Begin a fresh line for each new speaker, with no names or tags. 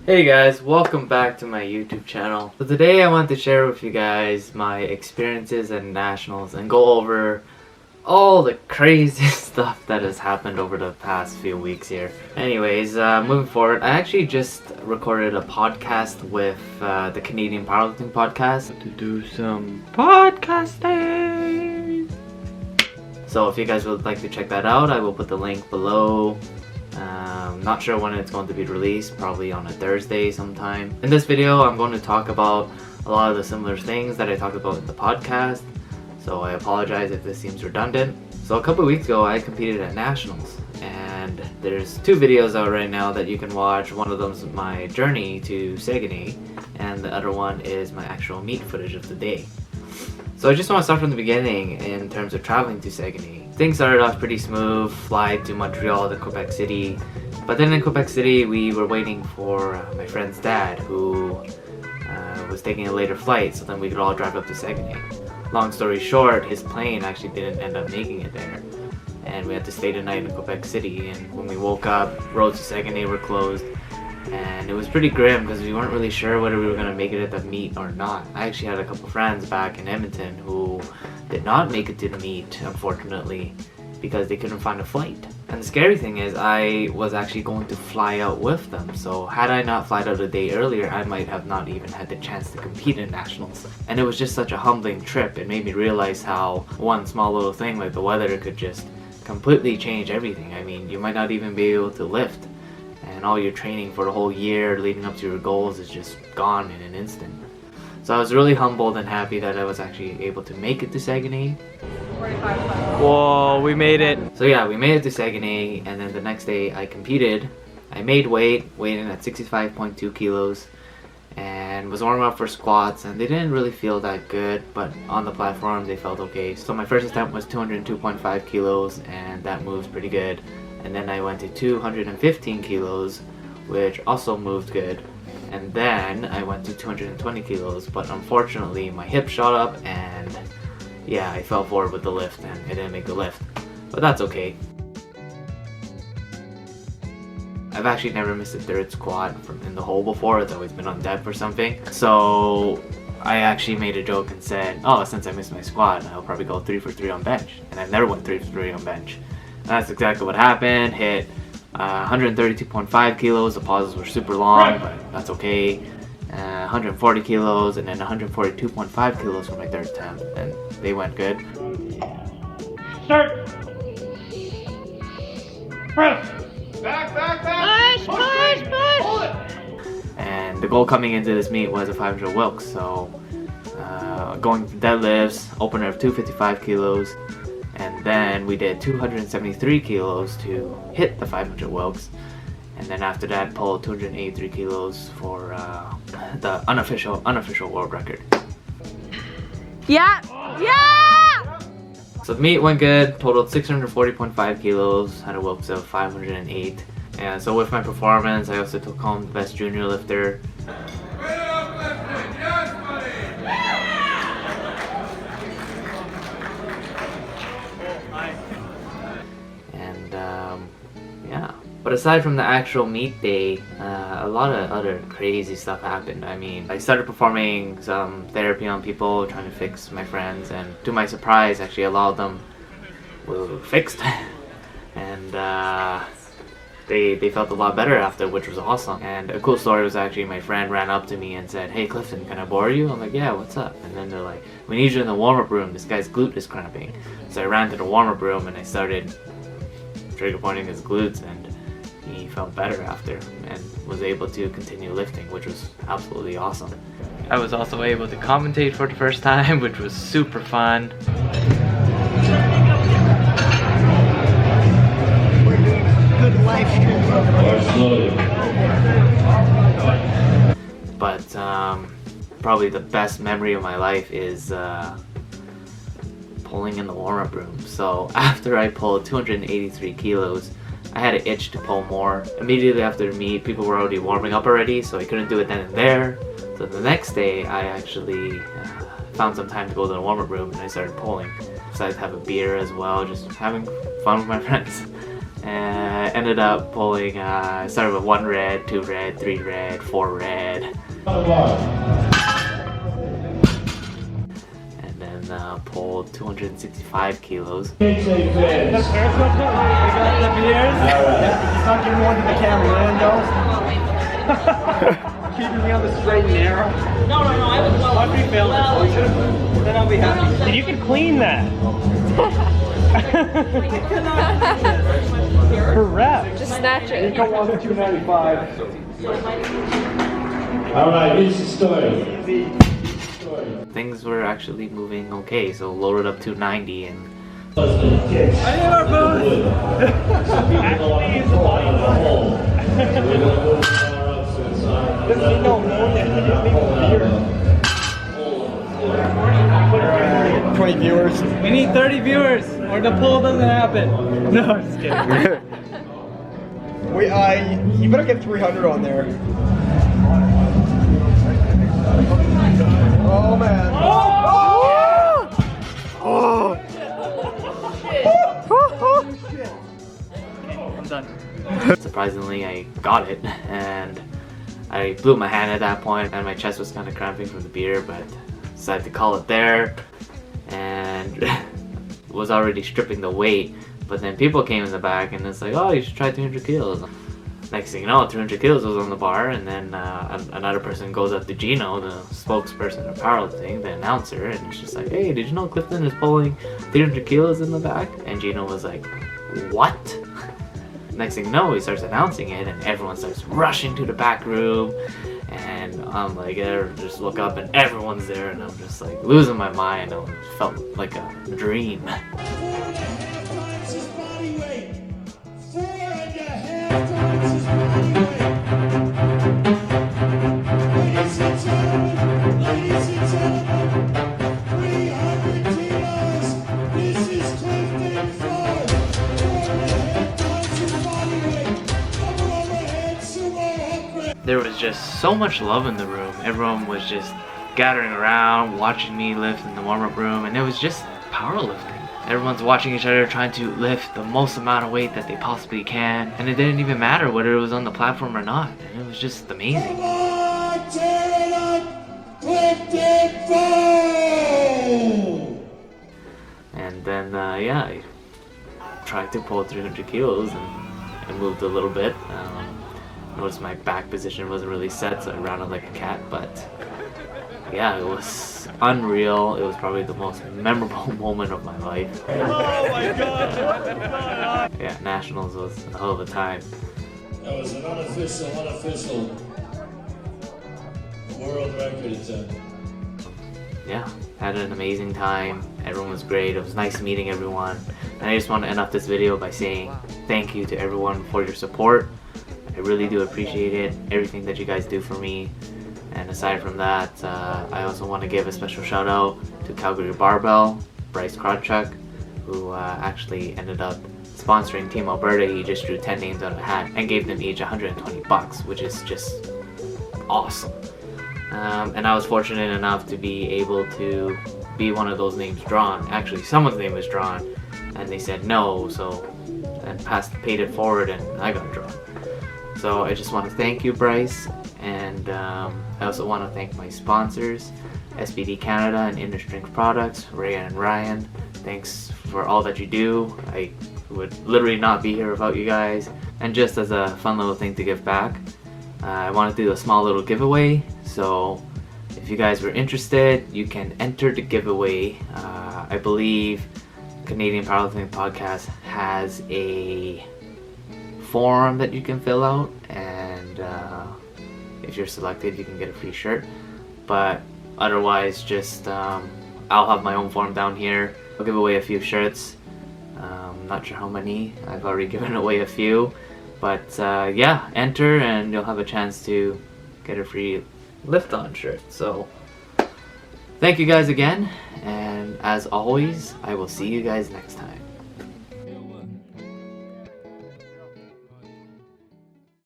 Hey guys, welcome back to my YouTube channel. So today I want to share with you guys my experiences at Nationals and go over all the crazy stuff that has happened over the past few weeks here. Anyways, moving forward, I actually just recorded a podcast with the Canadian Powerlifting Podcast to do some podcasting. So if you guys would like to check that out, I will put the link below. Not sure when it's going to be released, probably on a Thursday sometime. In this video, I'm going to talk about a lot of the similar things that I talked about in the podcast, so I apologize if this seems redundant. So a couple of weeks ago, I competed at Nationals, and there's two videos out right now that you can watch. One of them is my journey to Saguenay, and the other one is my actual meet footage of the day. So I just want to start from the beginning in terms of traveling to Saguenay. Things started off pretty smooth, fly to Montreal, then Quebec City. But then in Quebec City, we were waiting for my friend's dad, who was taking a later flight, so then we could all drive up to Saguenay. Long story short, his plane actually didn't end up making it there, and we had to stay the night in Quebec City. And when we woke up, roads to Saguenay were closed, and it was pretty grim because we weren't really sure whether we were going to make it at the meet or not. I actually had a couple friends back in Edmonton who did not make it to the meet, unfortunately, because they couldn't find a flight. And the scary thing is, I was actually going to fly out with them, so had I not flown out a day earlier, I might have not even had the chance to compete in Nationals. And it was just such a humbling trip. It made me realize how one small little thing like the weather could just completely change everything. I mean, you might not even be able to lift, and all your training for the whole year leading up to your goals is just gone in an instant. So I was really humbled and happy that I was actually able to make it to Saguenay. Whoa, we made it! So yeah, we made it to Saguenay, and then the next day I competed. I made weight, weighed in at 65.2 kilos, and was warming up for squats, and they didn't really feel that good, but on the platform they felt okay. So my first attempt was 202.5 kilos, and that moves pretty good. And then I went to 215 kilos, which also moved good. And then I went to 220 kilos, but unfortunately my hip shot up, and yeah, I fell forward with the lift and I didn't make the lift. But that's okay. I've actually never missed a third squat in the hole before. It's always been on dead for something. So I actually made a joke and said, oh, since I missed my squat, I'll probably go 3 for 3 on bench. And I've never went 3 for 3 on bench. And that's exactly what happened. Hit 132.5 kilos. The pauses were super long, but that's okay. 140 kilos, and then 142.5 kilos for my third attempt, and they went good.
Start! Press! Back! Push! Hold it!
And the goal coming into this meet was a 500 Wilks, so going deadlifts, opener of 255 kilos, and then we did 273 kilos to hit the 500 Wilks. And then after that, pulled 283 kilos for the unofficial world record.
Yeah!
So the meet went good, totaled 640.5 kilos, had a Wilks of 508. And so with my performance, I also took home the best junior lifter. And yeah. But aside from the actual meet day, a lot of other crazy stuff happened. I mean, I started performing some therapy on people, trying to fix my friends, and to my surprise, actually a lot of them were fixed. And they felt a lot better after, which was awesome. And a cool story was actually my friend ran up to me and said, "Hey Clifton, can I bore you?" I'm like, "Yeah, what's up?" And then they're like, "We need you in the warm-up room. This guy's glute is cramping." So I ran to the warm-up room and I started trigger pointing his glutes, and he felt better after and was able to continue lifting, which was absolutely awesome. I was also able to commentate for the first time, which was super fun.
Good live stream.
But probably the best memory of my life is pulling in the warm-up room. So after I pulled 283 kilos, I had an itch to pull more. Immediately after the meet, people were already warming up already, so I couldn't do it then and there. So the next day, I actually found some time to go to the warm-up room, and I started pulling. Decided to have a beer as well, just having fun with my friends. Ended up pulling, started with 1 red, 2 red, 3 red, 4 red. And then pulled 265 kilos.
The beers? He's not giving one to the camera, keeping me on the straight and narrow. No, I was well. I'll be filming. Then I'll be happy. Dude, you can clean that. Per rep.
Just snatch it.
You don't want the 295.
All right, here's the story.
Things were actually moving okay, so loaded up 290 and
I need our booth. Actually, it's a body Doesn't need no ammonia, he just needs beer. 20 viewers. We need 30 viewers, or the poll doesn't happen. No, I'm just kidding. You better get 300 on there. Oh man. I'm done.
surprisingly I got it, and I blew my hand at that point and my chest was kind of cramping from the beer, but decided to call it there and was already stripping the weight. But then people came in the back and it's like, oh, you should try 300 kilos. Next thing you know, 300 kilos was on the bar, and then another person goes up to Gino, the spokesperson of powerlifting, the announcer, and it's just like, hey, did you know Clifton is pulling 300 kilos in the back? And Gino was like, what? Next thing you know, he starts announcing it, and everyone starts rushing to the back room, and I'm like, just look up, and everyone's there, and I'm just like losing my mind. It felt like a dream.
4.5 times his body weight. 4.5 times his body weight. Ladies and gentlemen, 300 kilos. This is Clifton Ford. 4.5 times his body weight. Come overhead, sumo hop.
There was just so much love in the room. Everyone was just gathering around, watching me lift in the warm-up room, and it was just powerlifting. Everyone's watching each other, trying to lift the most amount of weight that they possibly can, and it didn't even matter whether it was on the platform or not. And it was just amazing.
Come on, tear it up. Clifton Ford.
And then, yeah, I tried to pull 300 kilos and I moved a little bit. Noticed my back position wasn't really set, so I rounded like a cat, but yeah, it was unreal. It was probably the most memorable moment of my life.
Oh my god!
Yeah, Nationals was a hell of a time.
That was an unofficial world record attempt.
Yeah, had an amazing time. Everyone was great. It was nice meeting everyone. And I just want to end off this video by saying thank you to everyone for your support. I really do appreciate it, everything that you guys do for me. And aside from that, I also want to give a special shout out to Calgary Barbell, Bryce Krawchuk, who actually ended up sponsoring Team Alberta. He just drew 10 names out of a hat and gave them each $120, which is just awesome. And I was fortunate enough to be able to be one of those names drawn. Actually, someone's name was drawn, and they said no, so and paid it forward, and I got drawn. So I just want to thank you, Bryce, and I also want to thank my sponsors, SBD Canada and Inner Strength Products, Ray and Ryan. Thanks for all that you do. I would literally not be here without you guys. And just as a fun little thing to give back, I want to do a small little giveaway. So if you guys were interested, you can enter the giveaway. I believe Canadian Powerlifting Podcast has a form that you can fill out, and if you're selected, you can get a free shirt. But otherwise, just I'll have my own form down here. I'll give away a few shirts. Not sure how many. I've already given away a few, but yeah, enter and you'll have a chance to get a free Lift On shirt. So thank you guys again, and as always, I will see you guys next time.